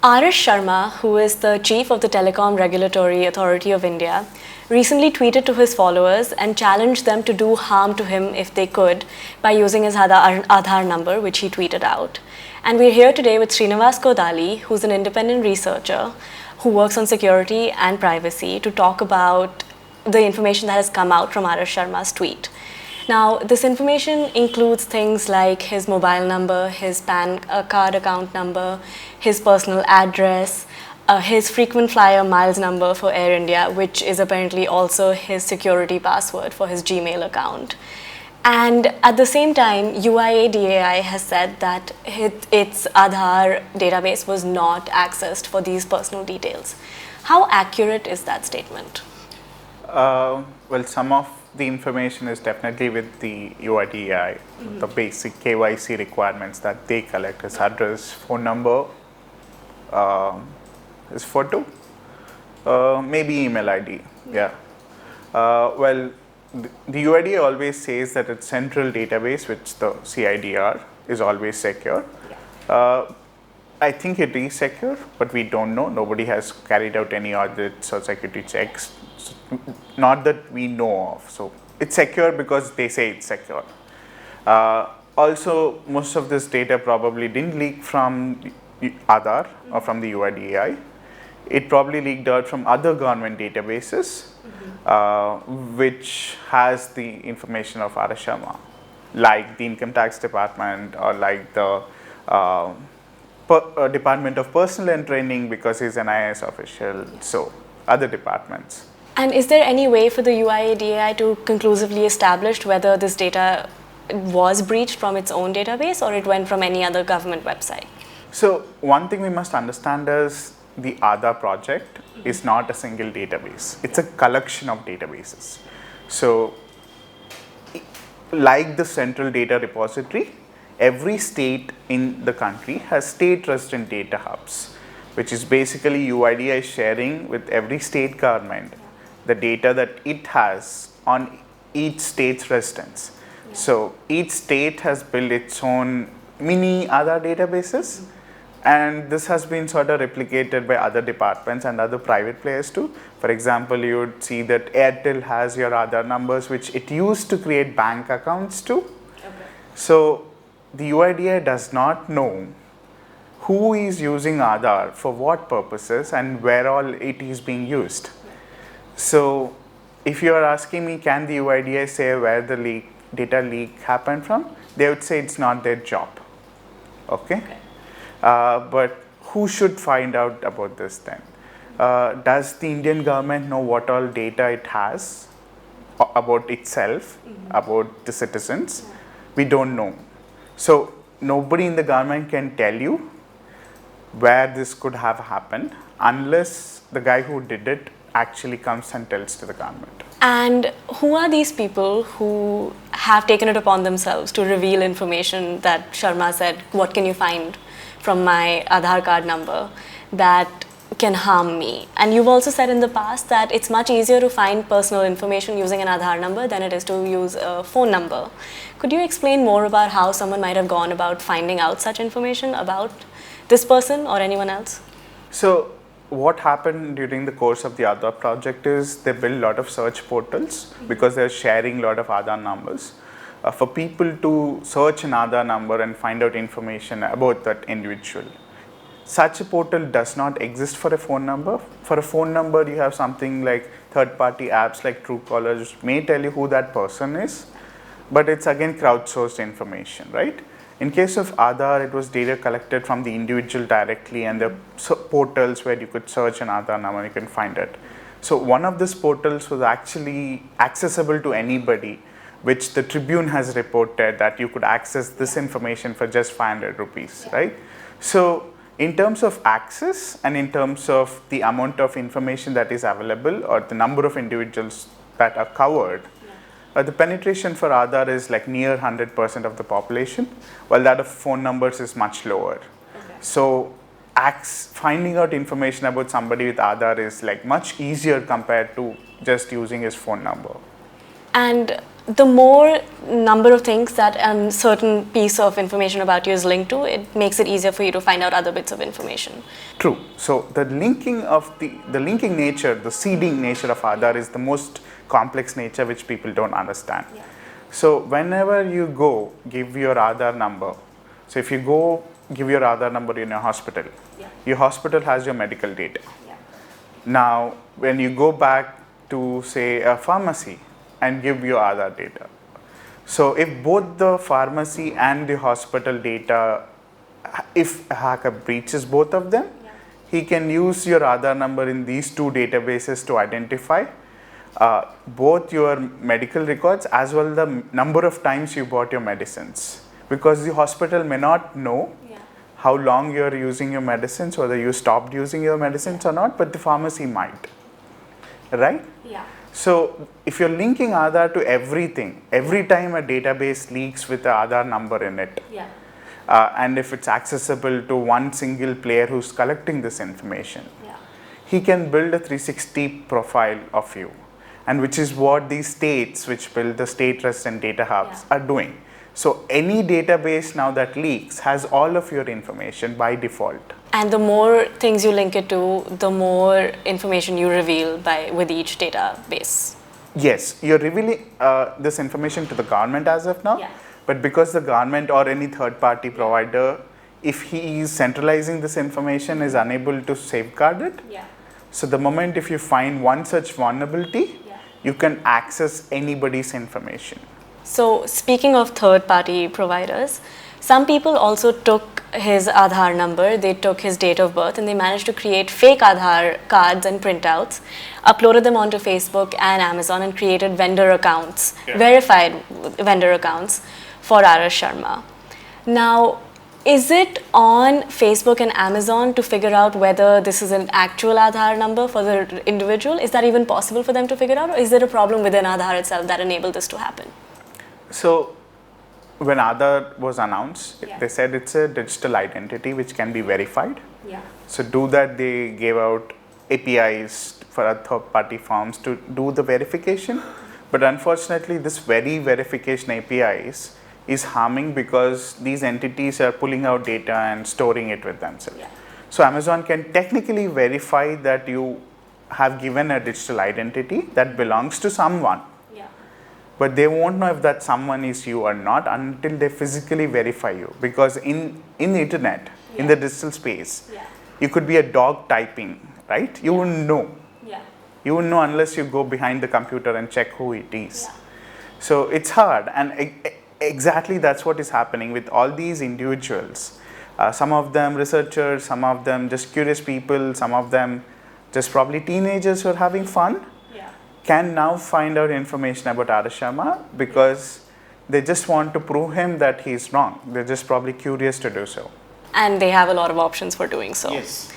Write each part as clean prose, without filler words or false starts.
R.S. Sharma, who is the chief of the Telecom Regulatory Authority of India, recently tweeted to his followers and challenged them to do harm to him if they could by using his Aadhaar number, which he tweeted out. And we're here today with Srinivas Kodali, who's an independent researcher who works on security and privacy, to talk about the information that has come out from R.S. Sharma's tweet. Now, this information includes things like his mobile number, his PAN card account number, his personal address, his frequent flyer miles number for Air India, which is apparently also his security password for his Gmail account. And at the same time, UIDAI has said that its Aadhaar database was not accessed for these personal details. How accurate is that statement? Well, some of the information is definitely with the UIDAI, the basic KYC requirements that they collect: his address, phone number, his photo, maybe email ID. Well, the UIDAI always says that its central database, which the CIDR, is always secure. I think it is secure, but we don't know. Nobody has carried out any audits or security checks, not that we know of. So it's secure because they say it's secure. Also, most of this data probably didn't leak from Aadhaar or from the UIDAI. It probably leaked out from other government databases, which has the information of R.S. Sharma, like the Income Tax Department or like the Department of Personnel and Training, because he's an IAS official, so other departments. And is there any way for the UIDAI to conclusively establish whether this data was breached from its own database or it went from any other government website? So one thing we must understand is the Aadhaar project is not a single database. It's a collection of databases. So like the central data repository, every state in the country has state resident data hubs, which is basically UIDAI sharing with every state government the data that it has on each state's residents. So each state has built its own mini Aadhaar databases, and this has been sort of replicated by other departments and other private players too. For example, you would see that Airtel has your Aadhaar numbers, which it used to create bank accounts too. Okay. So the UIDAI does not know who is using Aadhaar for what purposes and where all it is being used. So if you are asking me, can the UIDAI say where the data leak happened from? They would say it's not their job. Okay? But who should find out about this then? Does the Indian government know what all data it has about itself, about the citizens? We don't know. So nobody in the government can tell you where this could have happened unless the guy who did it actually comes and tells to the government. And who are these people who have taken it upon themselves to reveal information that Sharma said, what can you find from my Aadhaar card number that can harm me? And you've also said in the past that it's much easier to find personal information using an Aadhaar number than it is to use a phone number. Could you explain more about how someone might have gone about finding out such information about this person or anyone else? So what happened during the course of the Aadhaar project is they built a lot of search portals because they're sharing a lot of Aadhaar numbers. For people to search an Aadhaar number and find out information about that individual. Such a portal does not exist for a phone number. For a phone number, you have something like third-party apps like Truecaller, which may tell you who that person is, but it's again crowdsourced information, right? In case of Aadhaar, it was data collected from the individual directly, and the portals where you could search an Aadhaar number and you can find it. So one of these portals was actually accessible to anybody, which the Tribune has reported that you could access this information for just 500 rupees, right? So in terms of access and in terms of the amount of information that is available or the number of individuals that are covered, the penetration for Aadhaar is like near 100% of the population, while that of phone numbers is much lower. Okay. So finding out information about somebody with Aadhaar is like much easier compared to just using his phone number. And the more number of things that a certain piece of information about you is linked to, it makes it easier for you to find out other bits of information. True. So the linking of the linking nature, the seeding nature of Aadhaar is the most complex nature which people don't understand. Yeah. So whenever you go give your Aadhaar number, so if you go give your Aadhaar number in a hospital, Yeah. your hospital has your medical data. Yeah. Now when you go back to say a pharmacy and give your Aadhaar data, so if both the pharmacy and the hospital data, if a hacker breaches both of them, Yeah. he can use your Aadhaar number in these two databases to identify both your medical records as well the number of times you bought your medicines, because the hospital may not know Yeah. how long you are using your medicines, whether you stopped using your medicines or not, but the pharmacy might, right? Yeah. So if you're linking Aadhaar to everything, every time a database leaks with the Aadhaar number in it, Yeah. and if it's accessible to one single player who's collecting this information, Yeah. he can build a 360 profile of you, and which is what these states which build the state resident data hubs Yeah. are doing. So any database now that leaks has all of your information by default. And the more things you link it to, the more information you reveal with each database. Yes, you're revealing this information to the government as of now, Yeah. but because the government or any third party provider, if he is centralizing this information, is unable to safeguard it, Yeah. so the moment if you find one such vulnerability, Yeah. you can access anybody's information. So speaking of third-party providers, some people also took his Aadhaar number, they took his date of birth, and they managed to create fake Aadhaar cards and printouts, uploaded them onto Facebook and Amazon, and created vendor accounts, verified vendor accounts for Arash Sharma. Now, is it on Facebook and Amazon to figure out whether this is an actual Aadhaar number for the individual? Is that even possible for them to figure out, or is there a problem within Aadhaar itself that enabled this to happen? So when Aadhaar was announced, Yeah. they said it's a digital identity which can be verified. Yeah. So do that, they gave out APIs for third party firms to do the verification. But unfortunately, this very verification APIs is harming because these entities are pulling out data and storing it with themselves. Yeah. So Amazon can technically verify that you have given a digital identity that belongs to someone, Yeah. but they won't know if that someone is you or not until they physically verify you, because in the internet, in the digital space, Yeah. you could be a dog typing, right? You wouldn't know. Yeah. You wouldn't know unless you go behind the computer and check who it is. Yeah. So it's hard, and exactly that's what is happening with all these individuals. Some of them researchers, some of them just curious people, some of them just probably teenagers who are having fun, Yeah. can now find out information about Arash Sharma because they just want to prove him that he's wrong. They're just probably curious to do so. And they have a lot of options for doing so. Yes.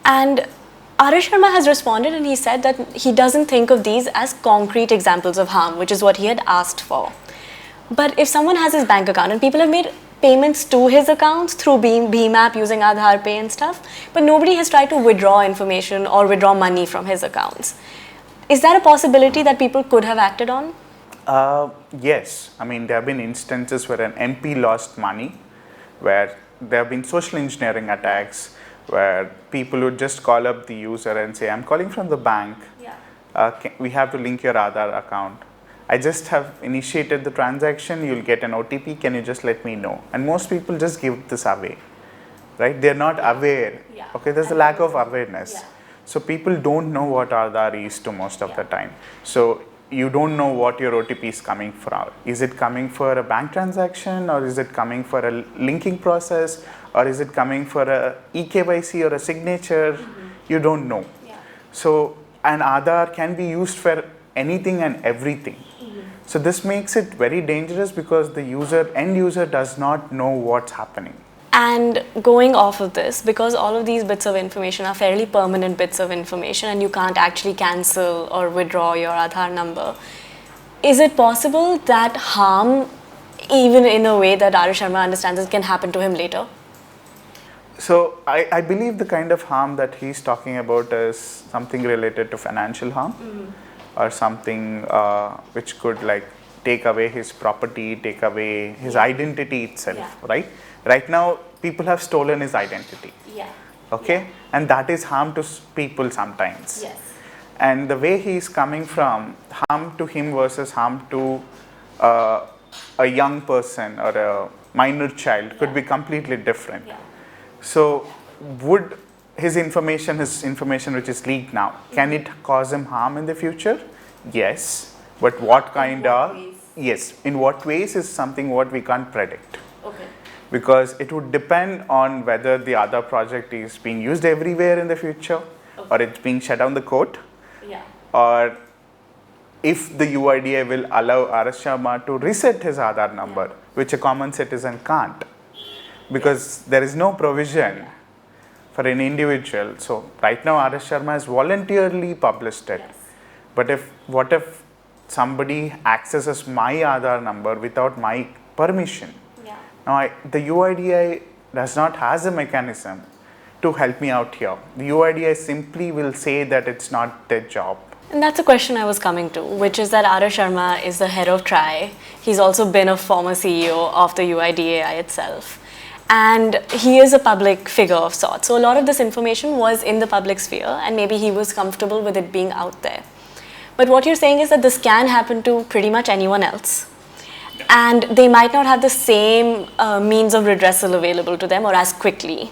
And Arash Sharma has responded, and he said that he doesn't think of these as concrete examples of harm, which is what he had asked for. But if someone has his bank account and people have made payments to his accounts through Bheem app using Aadhaar Pay and stuff, but nobody has tried to withdraw information or withdraw money from his accounts, is that a possibility that people could have acted on? Yes. I mean, there have been instances where an MP lost money, where there have been social engineering attacks, where people would just call up the user and say, I'm calling from the bank. Yeah. We have to link your Aadhaar account. I just have initiated the transaction. You'll get an OTP. Can you just let me know? And most people just give this away, right? They're not aware. Yeah. Okay, there's a lack of awareness. Yeah. So people don't know what Aadhaar is to most of the time. So you don't know what your OTP is coming from. Is it coming for a bank transaction, or is it coming for a linking process, or is it coming for a eKYC or a signature? You don't know. Yeah. So an Aadhaar can be used for anything and everything. So this makes it very dangerous because the end user does not know what's happening. And going off of this, because all of these bits of information are fairly permanent bits of information and you can't actually cancel or withdraw your Aadhaar number, is it possible that harm, even in a way that Arash Sharma understands it, can happen to him later? So I believe the kind of harm that he's talking about is something related to financial harm, or something which could like take away his property, take away his identity itself, right? Right now, people have stolen his identity. Okay, and that is harm to people sometimes. And the way he is coming from, harm to him versus harm to a young person or a minor child could be completely different. So would his information which is leaked now, can it cause him harm in the future? Yes, but what kind of, yes, in what ways is something what we can't predict. Because it would depend on whether the Aadhaar project is being used everywhere in the future, or it's being shut down the court, or if the UIDAI will allow R.S. Sharma to reset his Aadhaar number, which a common citizen can't, because there is no provision for an individual. So right now R.S. Sharma has voluntarily published it, but what if somebody accesses my Aadhaar number without my permission? Now, the UIDAI does not has a mechanism to help me out here. The UIDAI simply will say that it's not their job. And that's a question I was coming to, which is that R.S. Sharma is the head of TRAI. He's also been a former CEO of the UIDAI itself. And he is a public figure of sorts. So a lot of this information was in the public sphere, and maybe he was comfortable with it being out there. But what you're saying is that this can happen to pretty much anyone else. And they might not have the same means of redressal available to them or as quickly.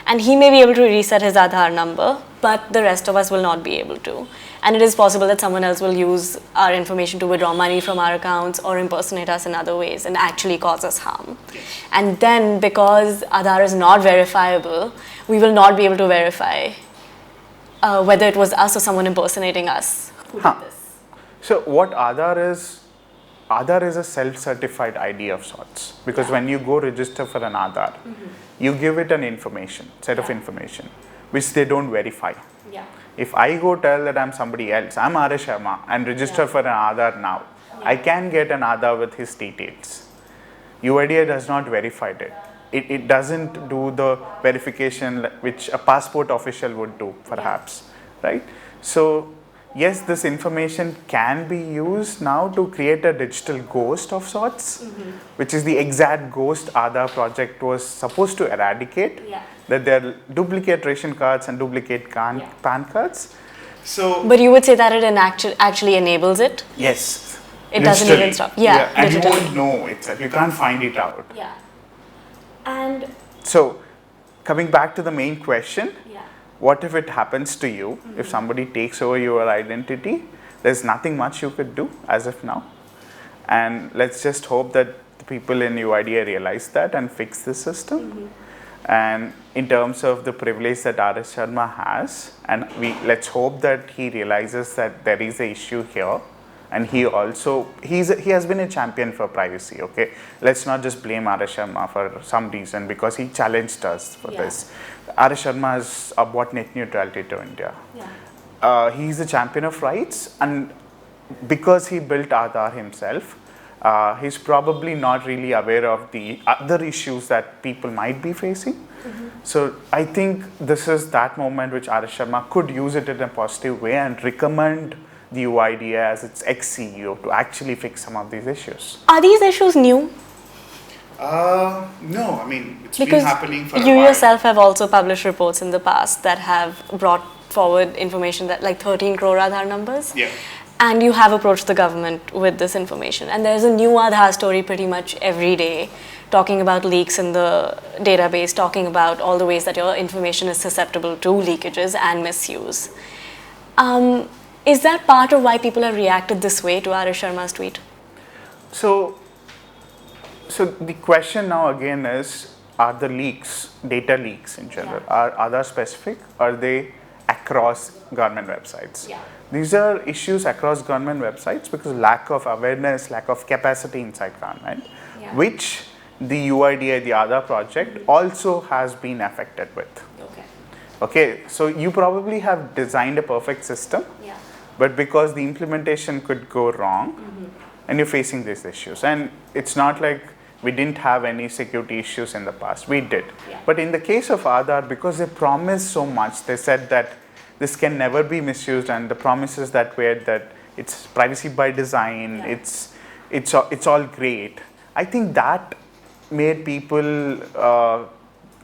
And he may be able to reset his Aadhaar number, but the rest of us will not be able to. And it is possible that someone else will use our information to withdraw money from our accounts or impersonate us in other ways and actually cause us harm. And then because Aadhaar is not verifiable, we will not be able to verify whether it was us or someone impersonating us who did this. So what Aadhaar is a self-certified ID of sorts, because when you go register for an Aadhaar, you give it an set of information, which they don't verify. If I go tell that I'm somebody else, I'm R.S. Sharma, and register for an Aadhaar now, I can get an Aadhaar with his details. UIDAI does not verify it. It doesn't do the verification which a passport official would do, perhaps, right? So yes, this information can be used now to create a digital ghost of sorts, which is the exact ghost Aadhaar project was supposed to eradicate, that there are duplicate ration cards and duplicate PAN cards. So, but you would say that it actually enables it? Yes. It doesn't even stop. And you won't know itself. You can't find it out. And so, coming back to the main question, what if it happens to you? If somebody takes over your identity, there's nothing much you could do as of now. And let's just hope that the people in UIDAI realize that and fix the system. And in terms of the privilege that R.S. Sharma has, and let's hope that he realizes that there is an issue here. And he has been a champion for privacy, okay? Let's not just blame R.S. Sharma for some reason, because he challenged us for this. R.S. Sharma has brought net neutrality to India. He's a champion of rights, and because he built Aadhaar himself, he's probably not really aware of the other issues that people might be facing. So I think this is that moment which R.S. Sharma could use it in a positive way and recommend the UIDAI as its ex-CEO to actually fix some of these issues. Are these issues new? No, I mean, it's been happening for a while. You yourself have also published reports in the past that have brought forward information that like 13 crore Aadhaar numbers. And you have approached the government with this information. And there's a new Aadhaar story pretty much every day, talking about leaks in the database, talking about all the ways that your information is susceptible to leakages and misuse. Is that part of why people have reacted this way to R.S. Sharma's tweet? So the question now again is, are the leaks, data leaks in general, are Aadhaar specific? Are they across government websites? These are issues across government websites because lack of awareness, lack of capacity inside government, which the UIDAI, the Aadhaar project, also has been affected with. Okay, so you probably have designed a perfect system, but because the implementation could go wrong, and you're facing these issues. And it's not like we didn't have any security issues in the past. We did. But in the case of Aadhaar, because they promised so much, they said that this can never be misused, and the promises that were that it's privacy by design, it's it's all great. I think that made people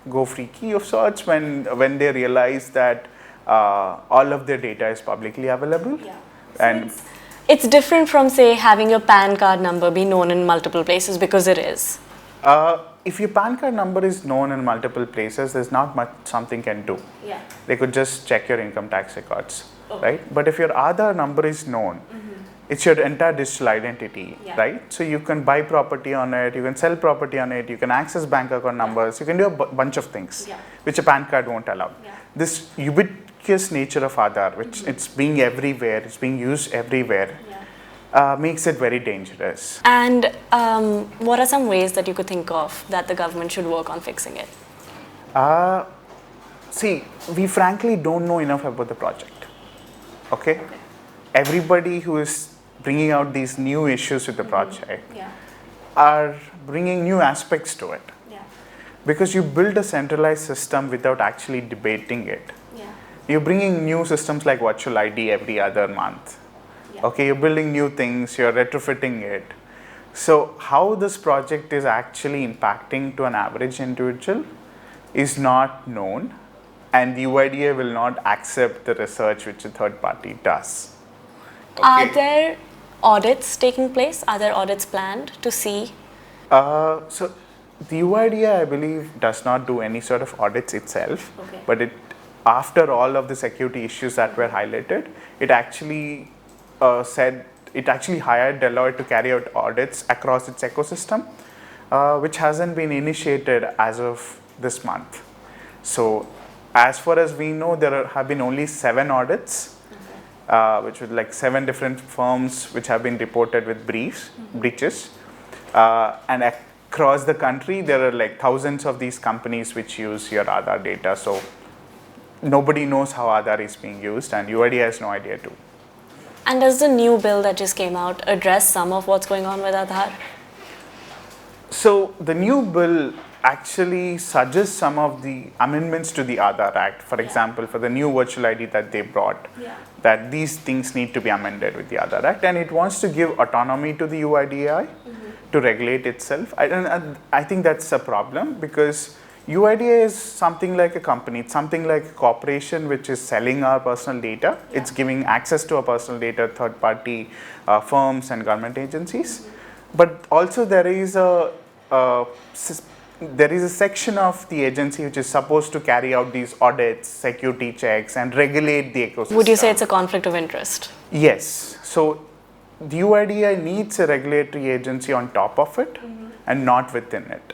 go freaky of sorts when they realize that all of their data is publicly available. Yeah. And It's different from, say, having your PAN card number be known in multiple places, because it is. if your PAN card number is known in multiple places, there's not much something can do. Yeah. They could just check your income tax records, Okay. right? But if your Aadhaar number is known, it's your entire digital identity, Yeah. right? So you can buy property on it, you can sell property on it, you can access bank account numbers, you can do a bunch of things, Yeah. which a PAN card won't allow. Yeah. This ubiquitous nature of Aadhaar, which it's being everywhere, it's being used everywhere, makes it very dangerous. And what are some ways that you could think of that the government should work on fixing it? See, we frankly don't know enough about the project. Okay? Everybody who is bringing out these new issues with the project are bringing new aspects to it. Because you build a centralized system without actually debating it. You're bringing new systems like virtual ID every other month. Okay, you're building new things, you're retrofitting it. So how this project is actually impacting to an average individual is not known, and the UIDAI will not accept the research which a third party does. Are there audits taking place? Are there audits planned to see? So the UIDAI, I believe, does not do any sort of audits itself, but after all of the security issues that were highlighted, it actually hired Deloitte to carry out audits across its ecosystem, which hasn't been initiated as of this month. So as far as we know, there have been only 7 audits, which were like 7 different firms which have been reported with breaches. And across the country, there are like thousands of these companies which use your Aadhaar data. So nobody knows how Aadhaar is being used, and UIDAI has no idea too. And does the new bill that just came out address some of what's going on with Aadhaar? So the new bill actually suggests some of the amendments to the Aadhaar Act. For example, for the new virtual ID that they brought, that these things need to be amended with the Aadhaar Act, and it wants to give autonomy to the UIDAI to regulate itself. I think that's a problem, because UIDAI is something like a company, it's something like a corporation which is selling our personal data. It's giving access to our personal data, third party firms and government agencies. But also there is a section of the agency which is supposed to carry out these audits, security checks, and regulate the ecosystem. Would you say it's a conflict of interest? Yes. So the UIDAI needs a regulatory agency on top of it and not within it.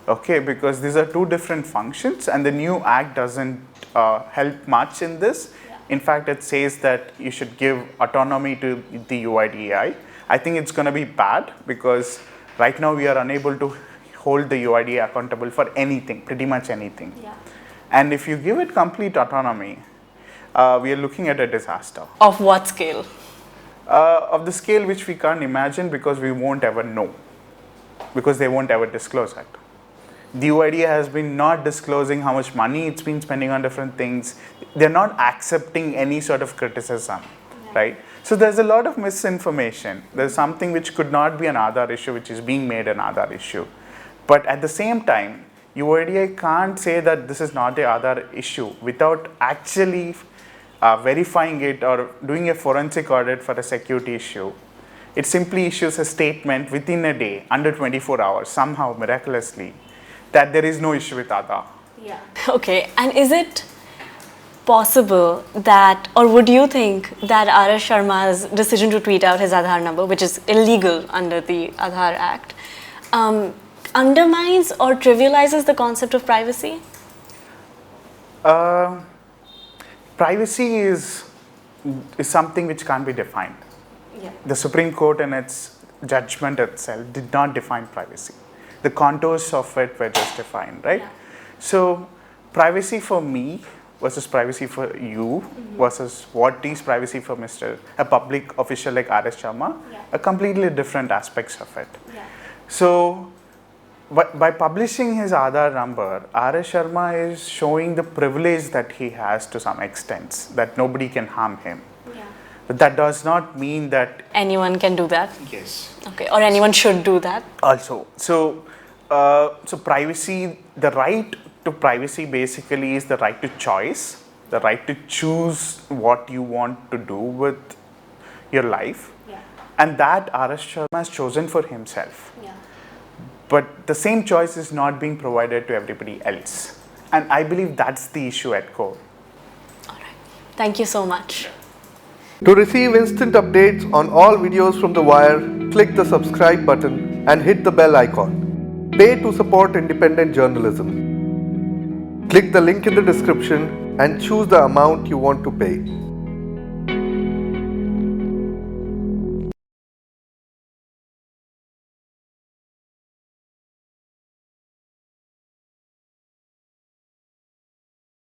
Okay, because these are 2 different functions, and the new act doesn't help much in this. In fact, it says that you should give autonomy to the UIDAI. I think it's going to be bad, because right now we are unable to hold the UIDAI accountable for anything, pretty much anything. And if you give it complete autonomy, we are looking at a disaster. Of what scale? Of the scale which we can't imagine, because we won't ever know, because they won't ever disclose it. The UIDAI has been not disclosing how much money it's been spending on different things. They're not accepting any sort of criticism, right? So there's a lot of misinformation. There's something which could not be an Aadhaar issue, which is being made an Aadhaar issue. But at the same time, UIDAI can't say that this is not an Aadhaar issue without actually verifying it or doing a forensic audit for a security issue. It simply issues a statement within a day, under 24 hours, somehow miraculously, that there is no issue with Aadhaar. Okay, and is it possible that, or would you think that R.S. Sharma's decision to tweet out his Aadhaar number, which is illegal under the Aadhaar Act, undermines or trivializes the concept of privacy? Privacy is something which can't be defined. The Supreme Court in its judgment itself did not define privacy. The contours of it were just defined, right? So privacy for me versus privacy for you versus what is privacy for a public official like R.S. Sharma are completely different aspects of it. So by publishing his Aadhaar number, R.S. Sharma is showing the privilege that he has to some extent, that nobody can harm him. But that does not mean that Anyone can do that? yes. Okay, or anyone should do that? Also, so privacy, the right to privacy basically is the right to choice, the right to choose what you want to do with your life, and that R.S. Sharma has chosen for himself. But the same choice is not being provided to everybody else, and I believe that's the issue at core. All right. Thank you so much. To receive instant updates on all videos from The Wire, click the subscribe button and hit the bell icon. Pay to support independent journalism. Click the link in the description and choose the amount you want to pay.